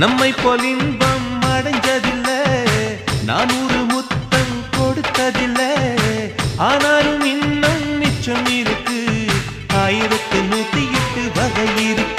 நம்மை போல் இன்பம் அடைஞ்சதில்லை, நான் ஒரு முத்தம் கொடுத்ததில்லை. ஆனாலும் இன்னும் மிச்சம் இருக்கு, 1108 வகை இருக்கு.